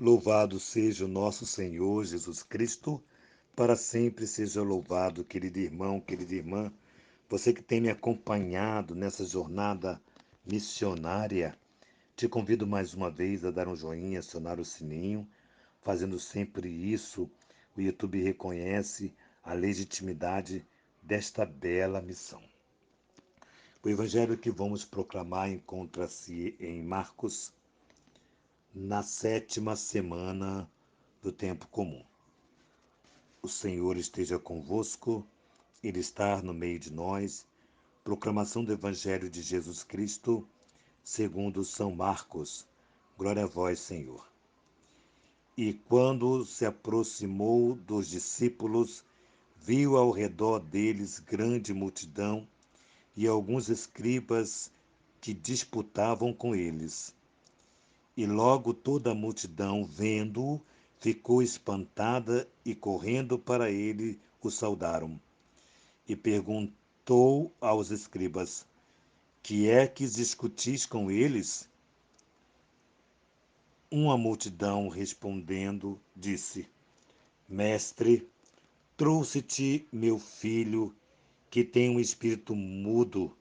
Louvado seja o nosso Senhor Jesus Cristo, para sempre seja louvado, querido irmão, querida irmã. Você que tem me acompanhado nessa jornada missionária, te convido mais uma vez a dar um joinha, acionar o sininho. Fazendo sempre isso, o YouTube reconhece a legitimidade desta bela missão. O evangelho que vamos proclamar encontra-se em Marcos, na 7ª semana do tempo comum. O Senhor esteja convosco, Ele está no meio de nós. Proclamação do Evangelho de Jesus Cristo, segundo São Marcos. Glória a vós, Senhor. E quando se aproximou dos discípulos, viu ao redor deles grande multidão e alguns escribas que disputavam com eles. E logo toda a multidão, vendo-o, ficou espantada e, correndo para ele, o saudaram. E perguntou aos escribas: que é que discutis com eles? Uma multidão, respondendo, disse: Mestre, trouxe-te meu filho, que tem um espírito mudo,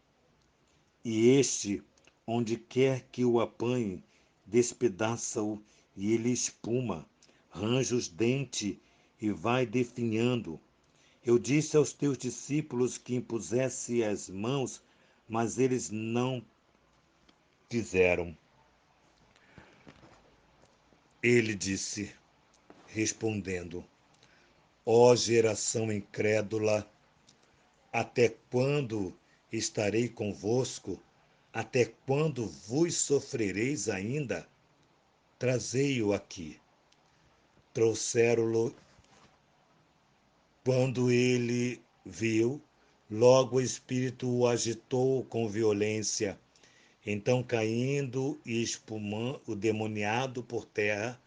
e este, onde quer que o apanhe, despedaça-o e ele espuma, range os dentes e vai definhando. Eu disse aos teus discípulos que impusesse as mãos, mas eles não fizeram. Ele disse, respondendo: Ó geração incrédula, até quando estarei convosco? Até quando vos sofrereis ainda? Trazei-o aqui. Trouxeram-lo. Quando ele viu, logo o espírito o agitou com violência. Então, caindo e espumando, o demoniado por terra,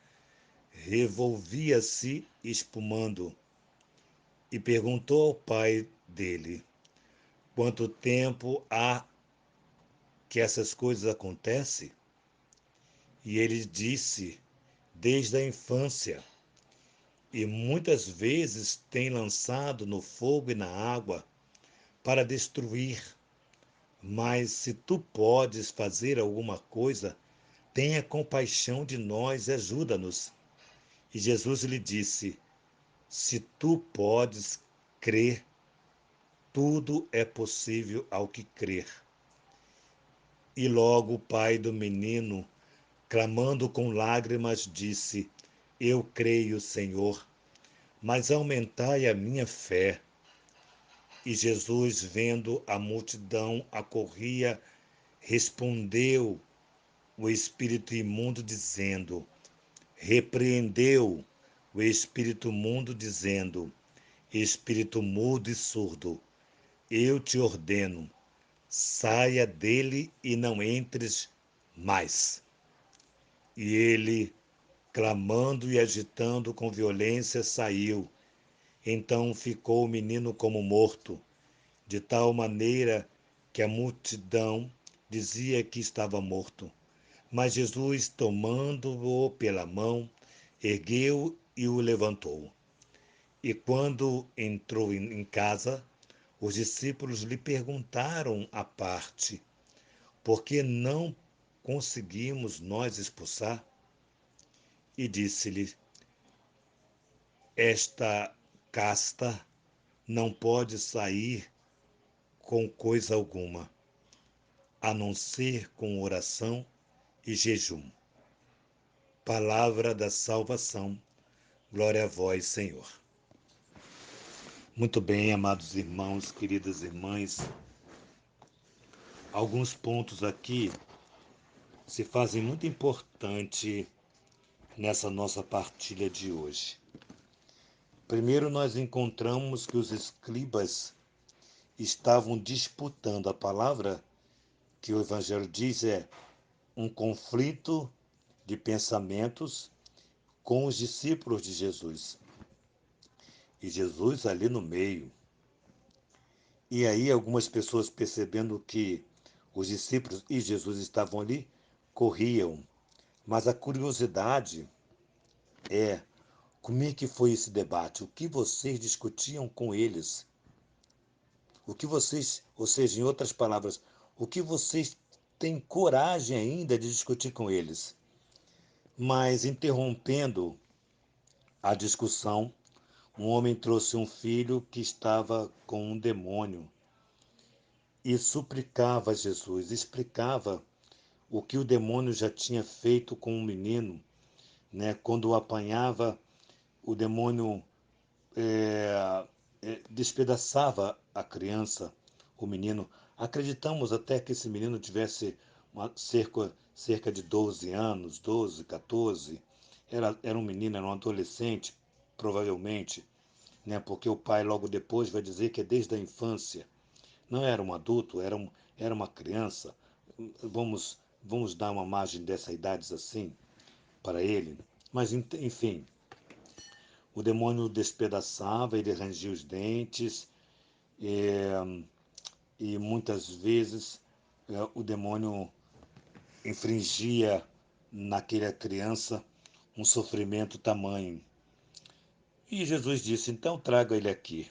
revolvia-se espumando, e perguntou ao pai dele: Quanto tempo há que essas coisas acontecem? E ele disse: Desde a infância. E muitas vezes tem lançado no fogo e na água para destruir. Mas se tu podes fazer alguma coisa, tenha compaixão de nós e ajuda-nos. E Jesus lhe disse: Se tu podes crer, tudo é possível ao que crer. E logo o pai do menino, clamando com lágrimas, disse: Eu creio, Senhor, mas aumentai a minha fé. E Jesus, vendo a multidão acorria, respondeu o espírito imundo, dizendo: Repreendeu o espírito imundo, dizendo: Espírito mudo e surdo, eu te ordeno, saia dele e não entres mais. E ele, clamando e agitando com violência, saiu. Então ficou o menino como morto, de tal maneira que a multidão dizia que estava morto. Mas Jesus, tomando-o pela mão, ergueu e o levantou. E quando entrou em casa, os discípulos lhe perguntaram à parte: Por que não conseguimos nós expulsar? E disse-lhe: Esta casta não pode sair com coisa alguma, a não ser com oração e jejum. Palavra da salvação. Glória a vós, Senhor. Muito bem, amados irmãos, queridas irmãs. Alguns pontos aqui se fazem muito importante nessa nossa partilha de hoje. Primeiro, nós encontramos que os escribas estavam disputando. A palavra que o Evangelho diz é um conflito de pensamentos com os discípulos de Jesus. E Jesus ali no meio. E aí algumas pessoas, percebendo que os discípulos e Jesus estavam ali, corriam. Mas a curiosidade é como é que foi esse debate, o que vocês discutiam com eles, o que vocês, ou seja, em outras palavras, o que vocês têm coragem ainda de discutir com eles. Mas interrompendo a discussão, um homem trouxe um filho que estava com um demônio e suplicava a Jesus, explicava o que o demônio já tinha feito com o menino, né? Quando o apanhava, o demônio despedaçava a criança, o menino. Acreditamos até que esse menino tivesse cerca de 12 anos, 12, 14. Era um menino, era um adolescente, provavelmente, né? Porque o pai logo depois vai dizer que é desde a infância. Não era um adulto, era uma criança. Vamos dar uma margem dessa idade assim para ele. Mas, enfim, o demônio despedaçava, ele rangia os dentes, e muitas vezes o demônio infligia naquela criança um sofrimento tamanho. E Jesus disse: então traga ele aqui.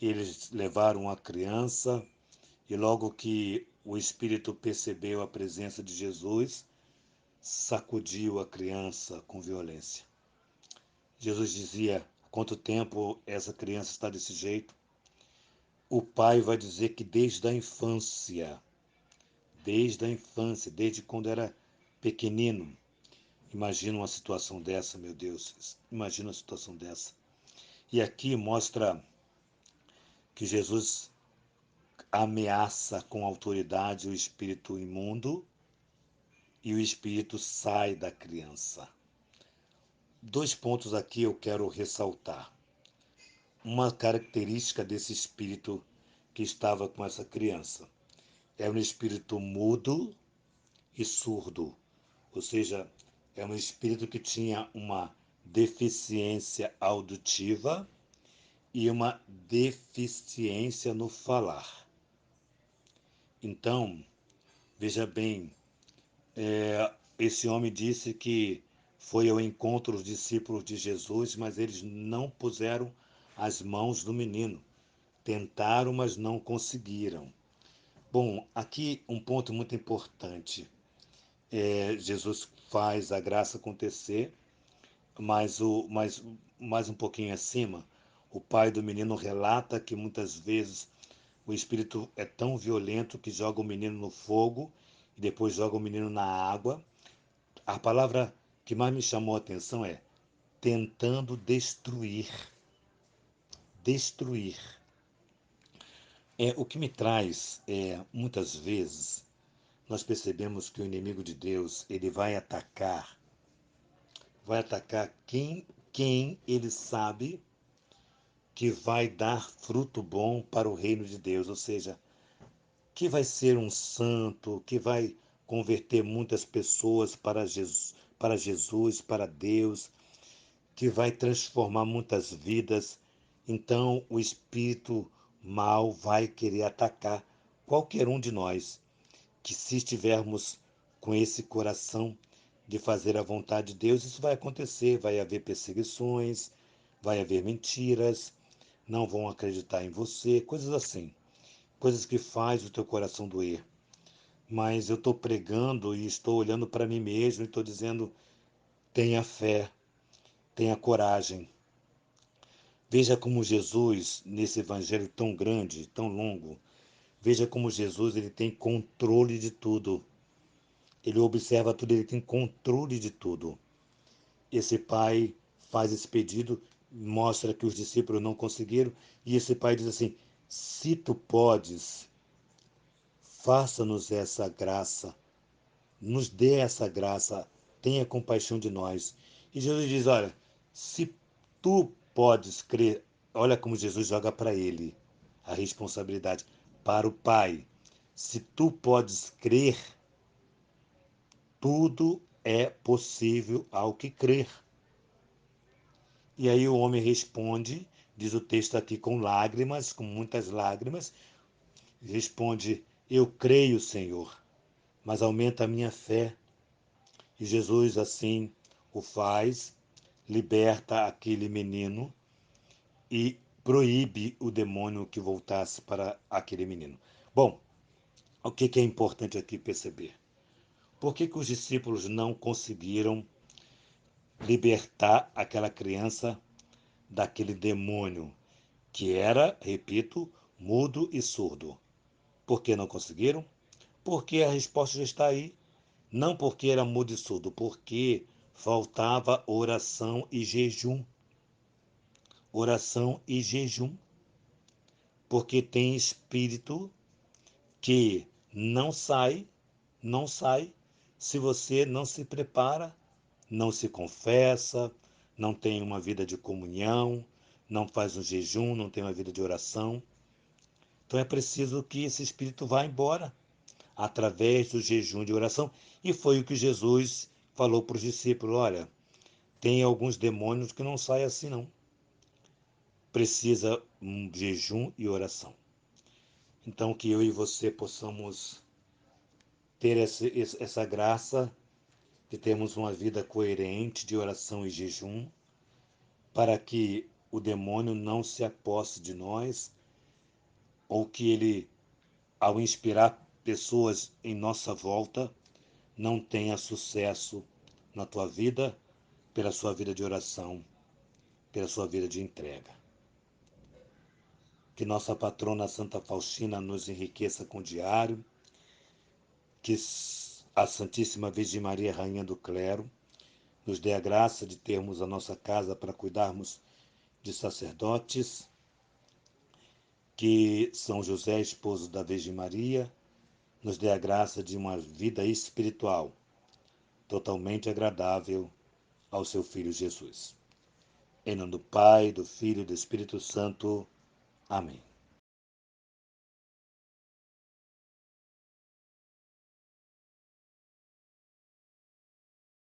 Eles levaram a criança e logo que o espírito percebeu a presença de Jesus, sacudiu a criança com violência. Jesus dizia: há quanto tempo essa criança está desse jeito? O pai vai dizer que desde a infância, desde quando era pequenino. Imagina uma situação dessa, meu Deus, imagina uma situação dessa. E aqui mostra que Jesus ameaça com autoridade o espírito imundo e o espírito sai da criança. Dois pontos aqui eu quero ressaltar. Uma característica desse espírito que estava com essa criança é um espírito mudo e surdo, ou seja, é um espírito que tinha uma deficiência auditiva e uma deficiência no falar. Então, veja bem, esse homem disse que foi ao encontro dos discípulos de Jesus, mas eles não puseram as mãos no menino. Tentaram, mas não conseguiram. Bom, aqui um ponto muito importante. Jesus faz a graça acontecer, mas mais um pouquinho acima, o pai do menino relata que muitas vezes o espírito é tão violento que joga o menino no fogo e depois joga o menino na água. A palavra que mais me chamou a atenção é tentando destruir. Destruir. O que me traz, muitas vezes, nós percebemos que o inimigo de Deus, ele vai atacar quem ele sabe que vai dar fruto bom para o reino de Deus, ou seja, que vai ser um santo, que vai converter muitas pessoas para Deus, que vai transformar muitas vidas. Então, o espírito mal vai querer atacar qualquer um de nós, que se estivermos com esse coração de fazer a vontade de Deus, isso vai acontecer, vai haver perseguições, vai haver mentiras, não vão acreditar em você, coisas assim, coisas que faz o teu coração doer. Mas eu estou pregando e estou olhando para mim mesmo e estou dizendo: tenha fé, tenha coragem. Veja como Jesus, nesse evangelho tão grande, tão longo, veja como Jesus ele tem controle de tudo. Ele observa tudo, ele tem controle de tudo. Esse pai faz esse pedido, mostra que os discípulos não conseguiram, e esse pai diz assim: se tu podes, faça-nos essa graça, nos dê essa graça, tenha compaixão de nós. E Jesus diz: olha, se tu podes crer, olha como Jesus joga para ele a responsabilidade, para o Pai. Se tu podes crer, tudo é possível ao que crer. E aí o homem responde, diz o texto aqui com lágrimas, com muitas lágrimas, responde: eu creio, Senhor, mas aumenta a minha fé. E Jesus assim o faz, liberta aquele menino e proíbe o demônio que voltasse para aquele menino. Bom, o que é importante aqui perceber? Por que os discípulos não conseguiram libertar aquela criança daquele demônio que era, repito, mudo e surdo? Por que não conseguiram? Porque a resposta já está aí. Não porque era mudo e surdo, porque faltava oração e jejum. Oração e jejum. Porque tem espírito que não sai, se você não se prepara, não se confessa, não tem uma vida de comunhão, não faz um jejum, não tem uma vida de oração. Então é preciso que esse espírito vá embora através do jejum de oração. E foi o que Jesus falou para os discípulos: olha, tem alguns demônios que não saem assim não. Precisa um jejum e oração. Então que eu e você possamos ter essa graça de termos uma vida coerente de oração e jejum, para que o demônio não se aposse de nós, ou que ele, ao inspirar pessoas em nossa volta, não tenha sucesso na tua vida, pela sua vida de oração, pela sua vida de entrega. Que nossa patrona Santa Faustina nos enriqueça com o diário, que a Santíssima Virgem Maria, Rainha do Clero, nos dê a graça de termos a nossa casa para cuidarmos de sacerdotes, que São José, esposo da Virgem Maria, nos dê a graça de uma vida espiritual totalmente agradável ao seu Filho Jesus. Em nome do Pai, do Filho e do Espírito Santo. Amém.